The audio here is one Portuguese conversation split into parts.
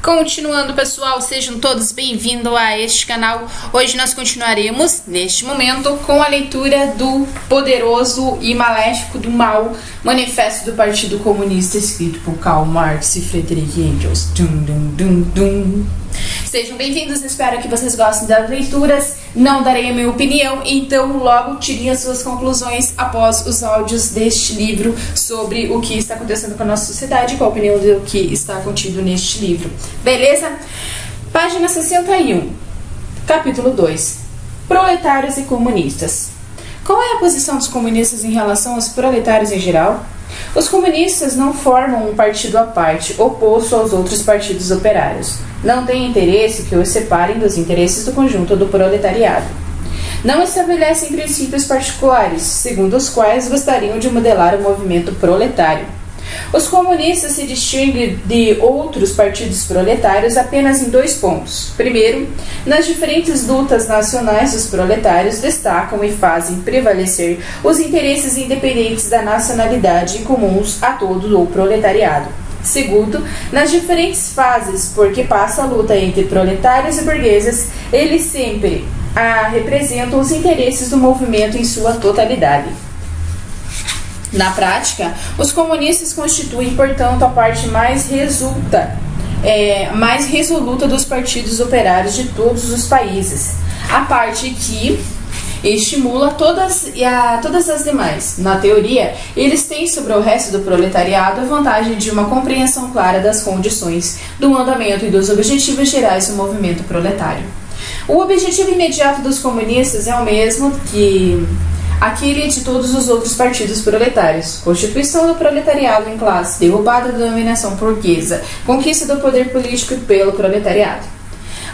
Continuando, pessoal, sejam todos bem-vindos a este canal. Hoje nós continuaremos, neste momento, com a leitura do Poderoso e Maléfico do Mal, Manifesto do Partido Comunista, escrito por Karl Marx e Friedrich Engels. Sejam bem-vindos, espero que vocês gostem das leituras. Não darei a minha opinião, então logo tirem as suas conclusões após os áudios deste livro sobre o que está acontecendo com a nossa sociedade e qual a opinião do que está contido neste livro. Beleza? Página 61, capítulo 2. Proletários e comunistas. Qual é a posição dos comunistas em relação aos proletários em geral? Os comunistas não formam um partido à parte, oposto aos outros partidos operários. Não têm interesse que os separem dos interesses do conjunto do proletariado. Não estabelecem princípios particulares, segundo os quais gostariam de modelar o movimento proletário. Os comunistas se distinguem de outros partidos proletários apenas em dois pontos. Primeiro, nas diferentes lutas nacionais, os proletários destacam e fazem prevalecer os interesses independentes da nacionalidade comuns a todo o proletariado. Segundo, nas diferentes fases por que passa a luta entre proletários e burgueses, eles sempre representam os interesses do movimento em sua totalidade. Na prática, os comunistas constituem, portanto, a parte mais resoluta dos partidos operários de todos os países, a parte que estimula todas as demais. Na teoria, eles têm sobre o resto do proletariado a vantagem de uma compreensão clara das condições, do andamento e dos objetivos gerais do movimento proletário. O objetivo imediato dos comunistas é o mesmo que aquele de todos os outros partidos proletários: constituição do proletariado em classe, derrubada da dominação burguesa, conquista do poder político pelo proletariado.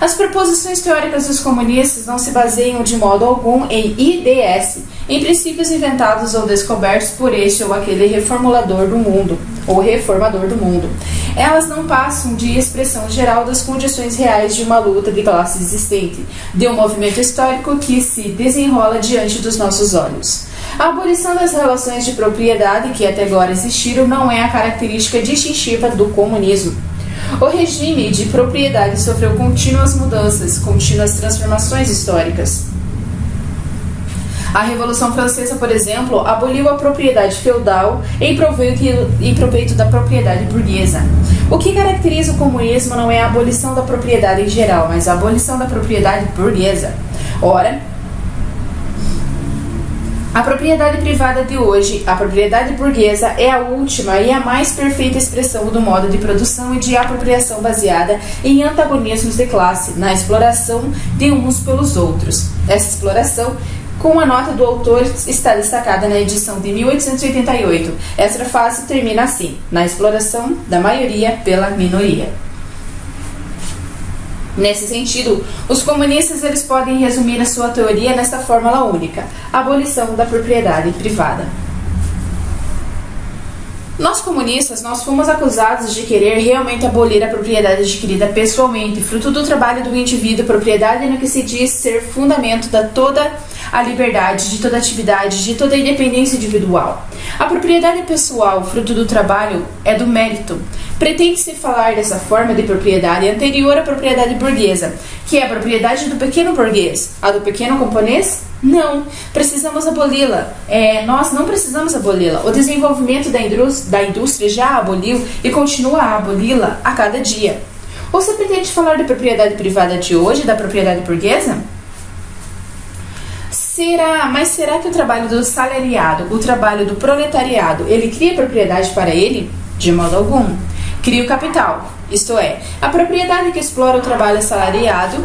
As proposições teóricas dos comunistas não se baseiam de modo algum em IDS, em princípios inventados ou descobertos por este ou aquele reformador do mundo. Elas não passam de expressão geral das condições reais de uma luta de classe existente, de um movimento histórico que se desenrola diante dos nossos olhos. A abolição das relações de propriedade que até agora existiram não é a característica distintiva do comunismo. O regime de propriedade sofreu contínuas mudanças, contínuas transformações históricas. A Revolução Francesa, por exemplo, aboliu a propriedade feudal em proveito da propriedade burguesa. O que caracteriza o comunismo não é a abolição da propriedade em geral, mas a abolição da propriedade burguesa. Ora, a propriedade privada de hoje, a propriedade burguesa, é a última e a mais perfeita expressão do modo de produção e de apropriação baseada em antagonismos de classe, na exploração de uns pelos outros. Essa exploração, com a nota do autor, está destacada na edição de 1888. Essa frase termina assim: na exploração da maioria pela minoria. Nesse sentido, os comunistas eles podem resumir a sua teoria nesta fórmula única: abolição da propriedade privada. Nós comunistas, nós fomos acusados de querer realmente abolir a propriedade adquirida pessoalmente, fruto do trabalho do indivíduo, propriedade no que se diz ser fundamento de toda a liberdade, de toda a atividade, de toda a independência individual. A propriedade pessoal, fruto do trabalho, é do mérito. Pretende-se falar dessa forma de propriedade anterior à propriedade burguesa, que é a propriedade do pequeno burguês. A do pequeno camponês? Não, precisamos aboli-la. Nós não precisamos aboli-la. O desenvolvimento da indústria já a aboliu e continua a aboli-la a cada dia. Ou você pretende falar da propriedade privada de hoje, da propriedade burguesa? Mas será que o trabalho do salariado, o trabalho do proletariado, ele cria propriedade para ele? De modo algum. Cria o capital, isto é, a propriedade que explora o trabalho assalariado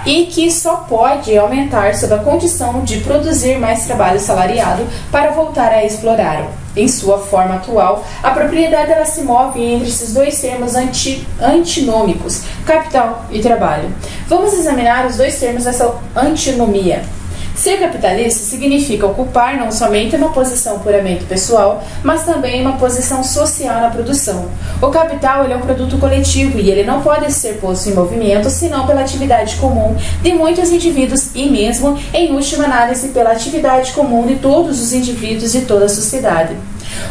e que só pode aumentar sob a condição de produzir mais trabalho salariado para voltar a explorá-lo. Em sua forma atual, a propriedade ela se move entre esses dois termos antinômicos, capital e trabalho. Vamos examinar os dois termos dessa antinomia. Ser capitalista significa ocupar não somente uma posição puramente pessoal, mas também uma posição social na produção. O capital ele é um produto coletivo e ele não pode ser posto em movimento senão pela atividade comum de muitos indivíduos e mesmo, em última análise, pela atividade comum de todos os indivíduos de toda a sociedade.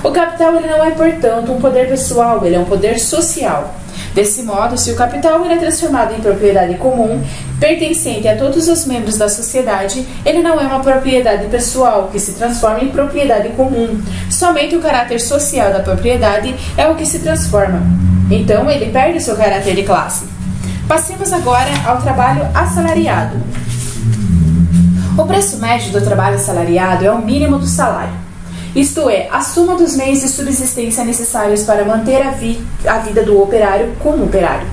O capital ele não é, portanto, um poder pessoal, ele é um poder social. Desse modo, se o capital ele é transformado em propriedade comum, pertencente a todos os membros da sociedade, ele não é uma propriedade pessoal que se transforma em propriedade comum. Somente o caráter social da propriedade é o que se transforma. Então, ele perde seu caráter de classe. Passemos agora ao trabalho assalariado. O preço médio do trabalho assalariado é o mínimo do salário. Isto é, a soma dos meios de subsistência necessários para manter a vida do operário como operário.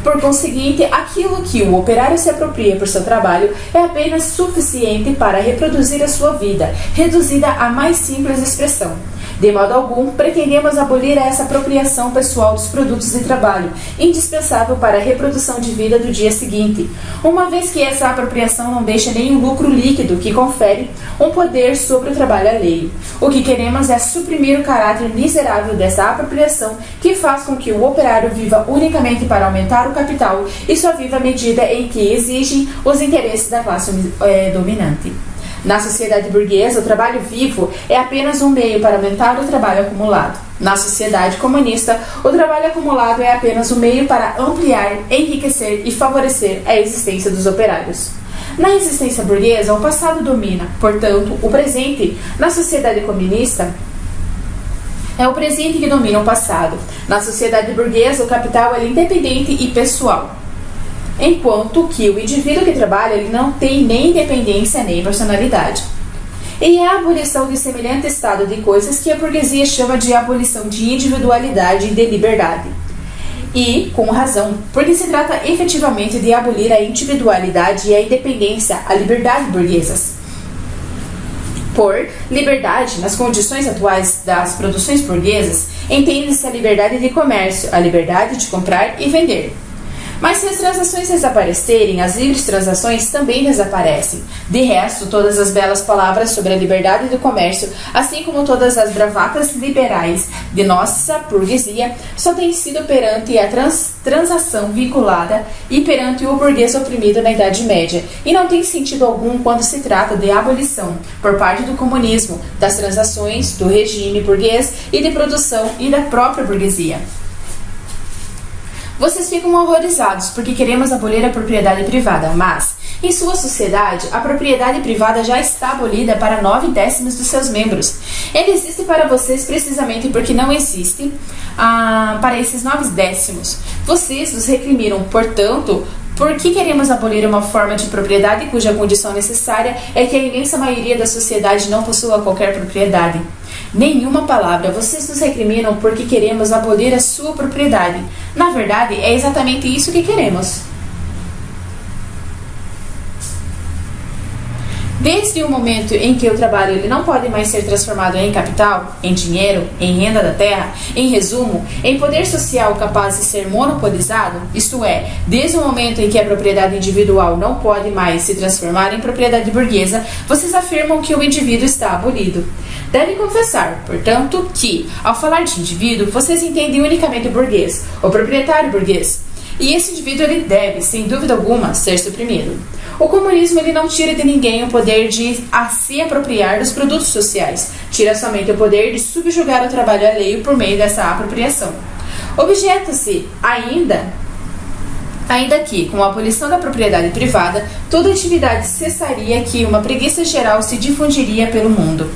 Por conseguinte, aquilo que o operário se apropria por seu trabalho é apenas suficiente para reproduzir a sua vida, reduzida à mais simples expressão. De modo algum, pretendemos abolir essa apropriação pessoal dos produtos de trabalho, indispensável para a reprodução de vida do dia seguinte, uma vez que essa apropriação não deixa nenhum lucro líquido que confere um poder sobre o trabalho alheio. O que queremos é suprimir o caráter miserável dessa apropriação que faz com que o operário viva unicamente para aumentar o capital e só viva à medida em que exigem os interesses da classe dominante. Na sociedade burguesa, o trabalho vivo é apenas um meio para aumentar o trabalho acumulado. Na sociedade comunista, o trabalho acumulado é apenas um meio para ampliar, enriquecer e favorecer a existência dos operários. Na existência burguesa, o passado domina, portanto, o presente. Na sociedade comunista, é o presente que domina o passado. Na sociedade burguesa, o capital é independente e pessoal. Enquanto que o indivíduo que trabalha ele não tem nem independência nem personalidade. E é a abolição de semelhante estado de coisas que a burguesia chama de abolição de individualidade e de liberdade. E, com razão, porque se trata efetivamente de abolir a individualidade e a independência, a liberdade burguesas. Por liberdade, nas condições atuais das produções burguesas, entende-se a liberdade de comércio, a liberdade de comprar e vender. Mas se as transações desaparecerem, as livres transações também desaparecem. De resto, todas as belas palavras sobre a liberdade do comércio, assim como todas as bravatas liberais de nossa burguesia, só têm sido perante a transação vinculada e perante o burguês oprimido na Idade Média, e não tem sentido algum quando se trata de abolição, por parte do comunismo, das transações, do regime burguês e de produção e da própria burguesia. Vocês ficam horrorizados porque queremos abolir a propriedade privada, mas, em sua sociedade, a propriedade privada já está abolida para 9/10 dos seus membros. Ele existe para vocês precisamente porque não existe para esses 9/10. Vocês nos recriminam, portanto, por que queremos abolir uma forma de propriedade cuja condição necessária é que a imensa maioria da sociedade não possua qualquer propriedade? Nenhuma palavra, vocês nos recriminam porque queremos abolir a sua propriedade. Na verdade, é exatamente isso que queremos. Desde o momento em que o trabalho ele não pode mais ser transformado em capital, em dinheiro, em renda da terra, em resumo, em poder social capaz de ser monopolizado, isto é, desde o momento em que a propriedade individual não pode mais se transformar em propriedade burguesa, vocês afirmam que o indivíduo está abolido. Devem confessar, portanto, que, ao falar de indivíduo, vocês entendem unicamente o burguês, o proprietário burguês. E esse indivíduo ele deve, sem dúvida alguma, ser suprimido. O comunismo ele não tira de ninguém o poder de se apropriar dos produtos sociais, tira somente o poder de subjugar o trabalho alheio por meio dessa apropriação. Objeta-se ainda que, com a abolição da propriedade privada, toda atividade cessaria que uma preguiça geral se difundiria pelo mundo.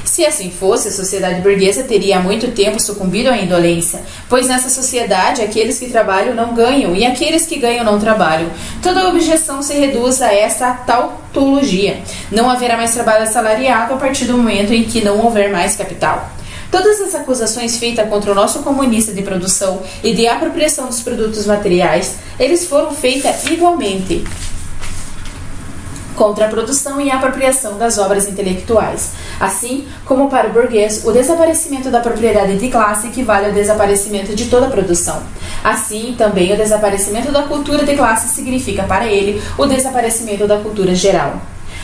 Se assim fosse, a sociedade burguesa teria há muito tempo sucumbido à indolência, pois nessa sociedade aqueles que trabalham não ganham e aqueles que ganham não trabalham. Toda objeção se reduz a essa tautologia. Não haverá mais trabalho assalariado a partir do momento em que não houver mais capital. Todas as acusações feitas contra o nosso comunista de produção e de apropriação dos produtos materiais, eles foram feitas igualmente contra a produção e a apropriação das obras intelectuais. Assim como para o burguês, o desaparecimento da propriedade de classe equivale ao desaparecimento de toda a produção. Assim, também o desaparecimento da cultura de classe significa para ele o desaparecimento da cultura geral.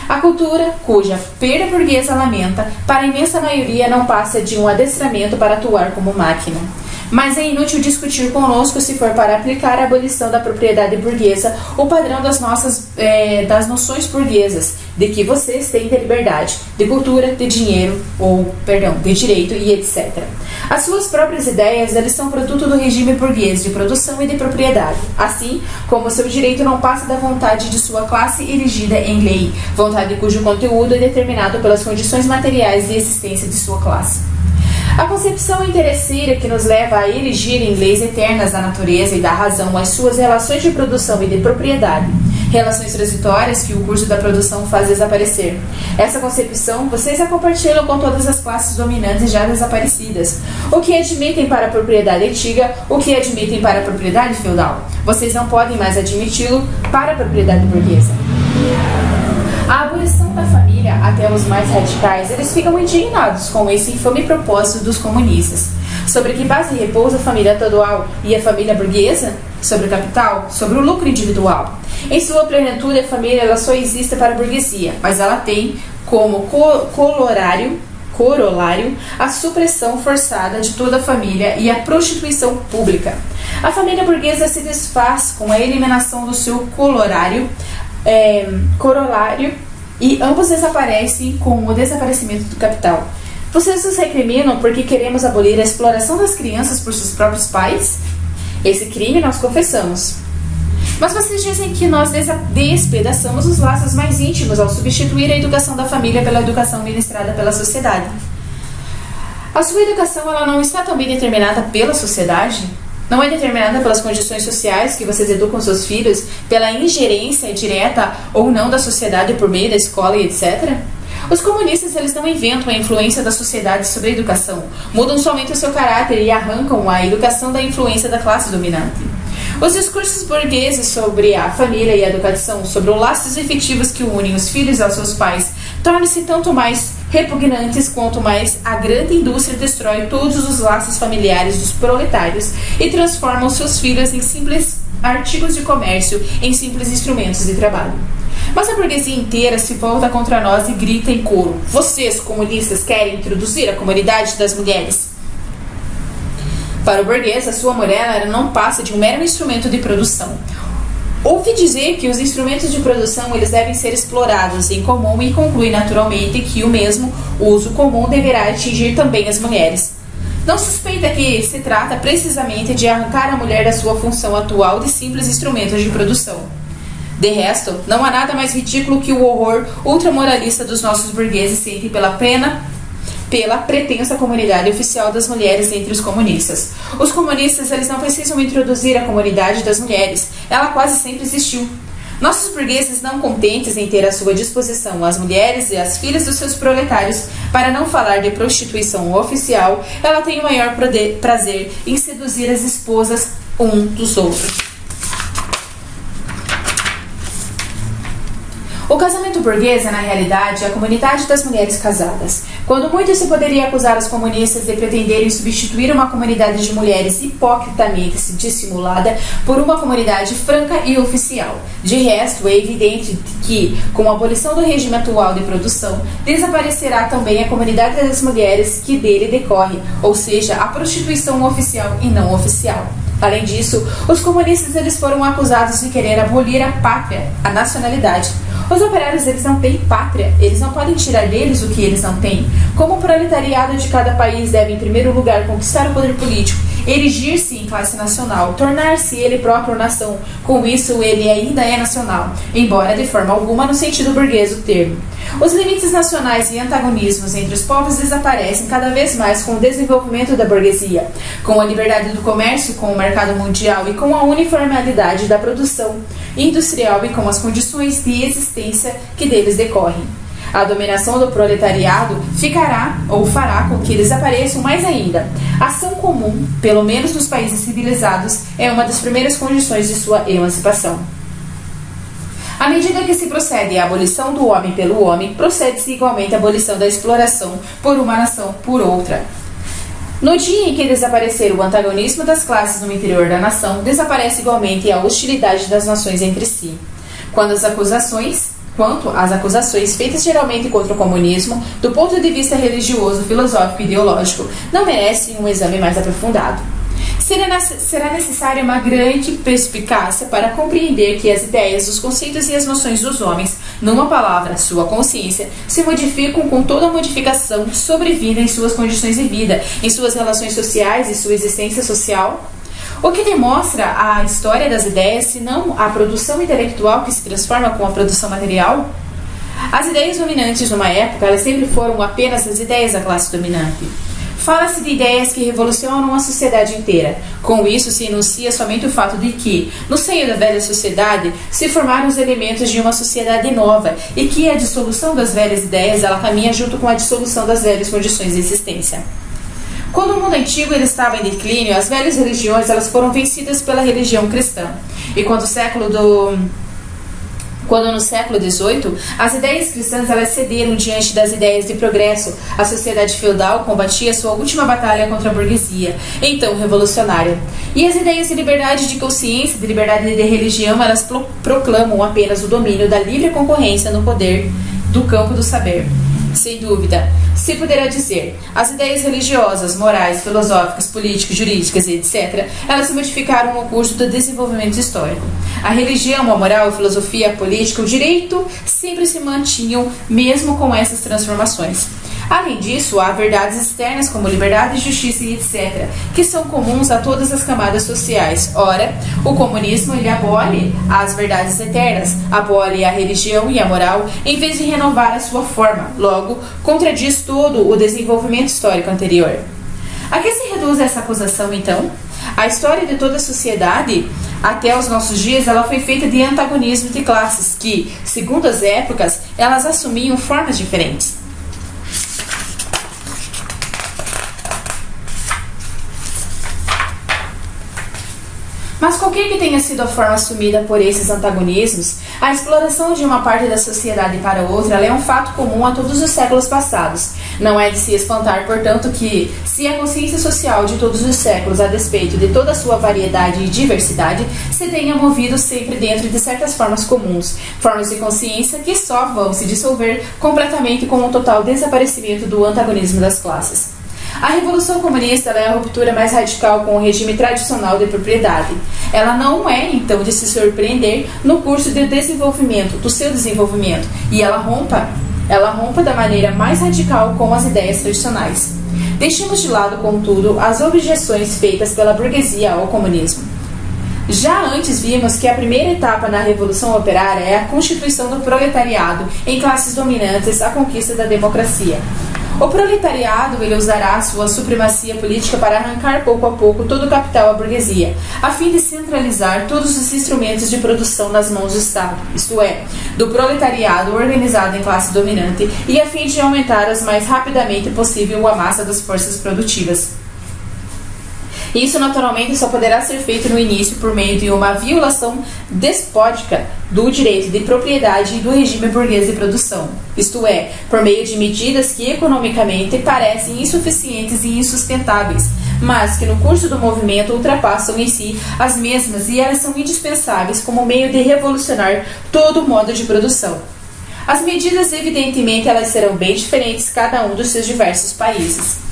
A cultura, cuja perda burguesa lamenta, para a imensa maioria não passa de um adestramento para atuar como máquina. Mas é inútil discutir conosco se for para aplicar a abolição da propriedade burguesa o padrão das noções burguesas, de que vocês têm de liberdade, de cultura, de dinheiro, de direito e etc. As suas próprias ideias, elas são produto do regime burguês de produção e de propriedade, assim como seu direito não passa da vontade de sua classe erigida em lei, vontade cujo conteúdo é determinado pelas condições materiais de existência de sua classe. A concepção interesseira que nos leva a erigir em leis eternas da natureza e da razão as suas relações de produção e de propriedade, relações transitórias que o curso da produção faz desaparecer. Essa concepção vocês a compartilham com todas as classes dominantes já desaparecidas, o que admitem para a propriedade antiga, o que admitem para a propriedade feudal. Vocês não podem mais admiti-lo para a propriedade burguesa. A abolição da família, até os mais radicais, eles ficam indignados com esse infame propósito dos comunistas. Sobre que base repousa a família estadual e a família burguesa? Sobre o capital? Sobre o lucro individual? Em sua plenitude, a família ela só existe para a burguesia, mas ela tem como corolário a supressão forçada de toda a família e a prostituição pública. A família burguesa se desfaz com a eliminação do seu corolário e ambos desaparecem com o desaparecimento do capital. Vocês nos recriminam porque queremos abolir a exploração das crianças por seus próprios pais? Esse crime nós confessamos. Mas vocês dizem que nós despedaçamos os laços mais íntimos ao substituir a educação da família pela educação ministrada pela sociedade. A sua educação ela não está também determinada pela sociedade? Não é determinada pelas condições sociais que vocês educam seus filhos, pela ingerência direta ou não da sociedade por meio da escola e etc.? Os comunistas eles não inventam a influência da sociedade sobre a educação, mudam somente o seu caráter e arrancam a educação da influência da classe dominante. Os discursos burgueses sobre a família e a educação, sobre os laços efetivos que unem os filhos aos seus pais, tornam-se tanto mais repugnantes quanto mais a grande indústria destrói todos os laços familiares dos proletários e transforma os seus filhos em simples artigos de comércio, em simples instrumentos de trabalho. Mas a burguesia inteira se volta contra nós e grita em coro: vocês, comunistas, querem introduzir a comunidade das mulheres? Para o burguês, a sua mulher não passa de um mero instrumento de produção. Ouvi dizer que os instrumentos de produção eles devem ser explorados em comum e conclui naturalmente que o mesmo uso comum deverá atingir também as mulheres. Não suspeita que se trata precisamente de arrancar a mulher da sua função atual de simples instrumentos de produção. De resto, não há nada mais ridículo que o horror ultramoralista dos nossos burgueses sentem pela pretensa comunidade oficial das mulheres entre os comunistas. Os comunistas eles não precisam introduzir a comunidade das mulheres, ela quase sempre existiu. Nossos burgueses, não contentes em ter à sua disposição as mulheres e as filhas dos seus proletários, para não falar de prostituição oficial, ela tem o maior prazer em seduzir as esposas um dos outros. O casamento burguês é, na realidade, a comunidade das mulheres casadas. Quando muito se poderia acusar os comunistas de pretenderem substituir uma comunidade de mulheres hipocritamente dissimulada por uma comunidade franca e oficial. De resto, é evidente que, com a abolição do regime atual de produção, desaparecerá também a comunidade das mulheres que dele decorre, ou seja, a prostituição oficial e não oficial. Além disso, os comunistas eles foram acusados de querer abolir a pátria, a nacionalidade. Os operários eles não têm pátria, eles não podem tirar deles o que eles não têm. Como o proletariado de cada país deve, em primeiro lugar, conquistar o poder político, erigir-se em classe nacional, tornar-se ele próprio nação, com isso ele ainda é nacional, embora de forma alguma no sentido burguês do termo. Os limites nacionais e antagonismos entre os povos desaparecem cada vez mais com o desenvolvimento da burguesia, com a liberdade do comércio, com o mercado mundial e com a uniformidade da produção industrial e com as condições de existência que deles decorrem. A dominação do proletariado ficará ou fará com que desapareçam mais ainda. A ação comum, pelo menos nos países civilizados, é uma das primeiras condições de sua emancipação. À medida que se procede à abolição do homem pelo homem, procede-se igualmente à abolição da exploração por uma nação por outra. No dia em que desaparecer o antagonismo das classes no interior da nação, desaparece igualmente a hostilidade das nações entre si. Quanto às acusações feitas geralmente contra o comunismo, do ponto de vista religioso, filosófico e ideológico, não merecem um exame mais aprofundado. Será necessária uma grande perspicácia para compreender que as ideias, os conceitos e as noções dos homens, numa palavra, sua consciência, se modificam com toda a modificação sobrevida em suas condições de vida, em suas relações sociais e sua existência social. O que demonstra a história das ideias, se não a produção intelectual que se transforma com a produção material? As ideias dominantes numa época, elas sempre foram apenas as ideias da classe dominante. Fala-se de ideias que revolucionam a sociedade inteira. Com isso, se enuncia somente o fato de que, no seio da velha sociedade, se formaram os elementos de uma sociedade nova e que a dissolução das velhas ideias ela caminha junto com a dissolução das velhas condições de existência. Quando o mundo antigo ele estava em declínio, as velhas religiões elas foram vencidas pela religião cristã. E quando no século XVIII, as ideias cristãs elas cederam diante das ideias de progresso, a sociedade feudal combatia sua última batalha contra a burguesia, então revolucionária. E as ideias de liberdade de consciência, de liberdade de religião, elas proclamam apenas o domínio da livre concorrência no poder do campo do saber. Sem dúvida, se poderá dizer, as ideias religiosas, morais, filosóficas, políticas, jurídicas, etc., elas se modificaram no curso do desenvolvimento histórico. A religião, a moral, a filosofia, a política, o direito sempre se mantinham mesmo com essas transformações. Além disso, há verdades externas como liberdade, justiça e etc., que são comuns a todas as camadas sociais. Ora, o comunismo ele abole as verdades eternas, abole a religião e a moral, em vez de renovar a sua forma. Logo, contradiz todo o desenvolvimento histórico anterior. A que se reduz essa acusação, então? A história de toda a sociedade, até os nossos dias, ela foi feita de antagonismo de classes que, segundo as épocas, elas assumiam formas diferentes. Mas qualquer que tenha sido a forma assumida por esses antagonismos, a exploração de uma parte da sociedade para outra ela é um fato comum a todos os séculos passados. Não é de se espantar, portanto, que, se a consciência social de todos os séculos, a despeito de toda a sua variedade e diversidade, se tenha movido sempre dentro de certas formas comuns, formas de consciência que só vão se dissolver completamente com o total desaparecimento do antagonismo das classes. A Revolução Comunista é a ruptura mais radical com o regime tradicional de propriedade. Ela não é, então, de se surpreender no curso de desenvolvimento, do seu desenvolvimento, e ela rompa da maneira mais radical com as ideias tradicionais. Deixemos de lado, contudo, as objeções feitas pela burguesia ao comunismo. Já antes vimos que a primeira etapa na Revolução Operária é a constituição do proletariado em classes dominantes, a conquista da democracia. O proletariado ele usará sua supremacia política para arrancar pouco a pouco todo o capital à burguesia, a fim de centralizar todos os instrumentos de produção nas mãos do Estado, isto é, do proletariado organizado em classe dominante, e a fim de aumentar as mais rapidamente possível a massa das forças produtivas. Isso, naturalmente, só poderá ser feito no início por meio de uma violação despótica do direito de propriedade e do regime burguês de produção, isto é, por meio de medidas que economicamente parecem insuficientes e insustentáveis, mas que no curso do movimento ultrapassam em si as mesmas e elas são indispensáveis como meio de revolucionar todo o modo de produção. As medidas, evidentemente, elas serão bem diferentes cada um dos seus diversos países.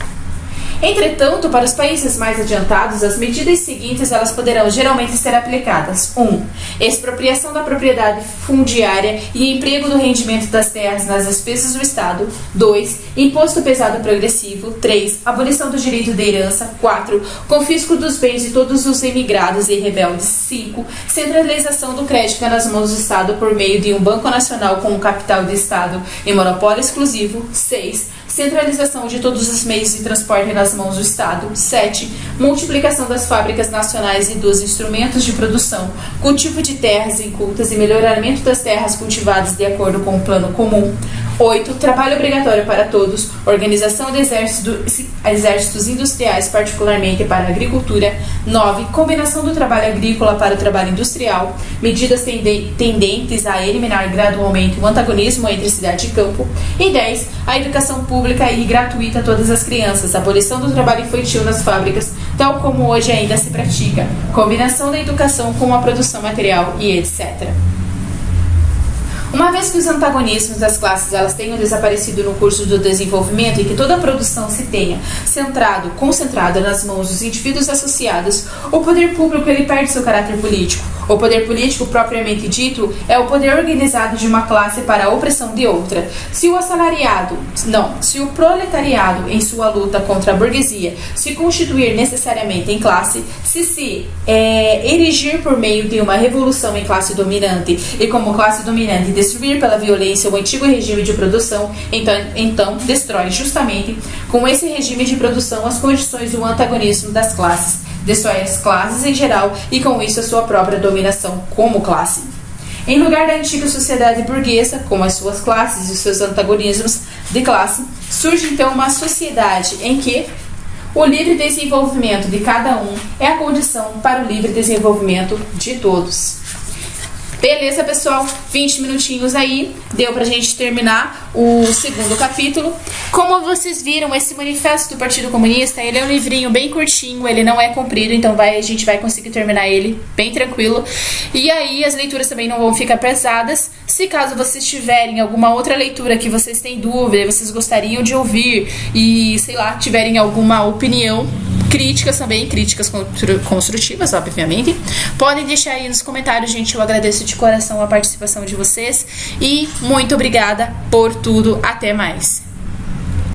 Entretanto, para os países mais adiantados, as medidas seguintes elas poderão geralmente ser aplicadas. 1. Expropriação da propriedade fundiária e emprego do rendimento das terras nas despesas do Estado. 2. Imposto pesado progressivo. 3. Abolição do direito de herança. 4. Confisco dos bens de todos os emigrados e rebeldes. 5. Centralização do crédito nas mãos do Estado por meio de um banco nacional com um capital de Estado e monopólio exclusivo. 6. Centralização de todos os meios de transporte nas mãos do Estado. 7. Multiplicação das fábricas nacionais e dos instrumentos de produção, cultivo de terras incultas e melhoramento das terras cultivadas de acordo com o plano comum. 8. Trabalho obrigatório para todos, organização de exércitos industriais, particularmente para a agricultura. 9. Combinação do trabalho agrícola para o trabalho industrial, medidas tendentes a eliminar gradualmente o antagonismo entre cidade e campo. E 10. A educação pública e gratuita a todas as crianças, abolição do trabalho infantil nas fábricas, tal como hoje ainda se pratica, combinação da educação com a produção material e etc. Uma vez que os antagonismos das classes elas tenham desaparecido no curso do desenvolvimento e que toda a produção se tenha concentrada nas mãos dos indivíduos associados, o poder público ele perde seu caráter político. O poder político propriamente dito é o poder organizado de uma classe para a opressão de outra. Se o proletariado em sua luta contra a burguesia se constituir necessariamente em classe, se erigir por meio de uma revolução em classe dominante e como classe dominante destruir pela violência o antigo regime de produção, então destrói justamente com esse regime de produção as condições do antagonismo das classes, destrói as classes em geral e com isso a sua própria dominação como classe. Em lugar da antiga sociedade burguesa, com as suas classes e os seus antagonismos de classe, surge então uma sociedade em que o livre desenvolvimento de cada um é a condição para o livre desenvolvimento de todos. Beleza, pessoal? 20 minutinhos aí, deu pra gente terminar o segundo capítulo. Como vocês viram, esse manifesto do Partido Comunista, ele é um livrinho bem curtinho, ele não é comprido, então a gente vai conseguir terminar ele bem tranquilo. E aí as leituras também não vão ficar pesadas. Se caso vocês tiverem alguma outra leitura que vocês têm dúvida, vocês gostariam de ouvir e, sei lá, tiverem alguma opinião, críticas também, críticas construtivas, obviamente, podem deixar aí nos comentários, gente. Eu agradeço de coração a participação de vocês e muito obrigada por tudo. Até mais.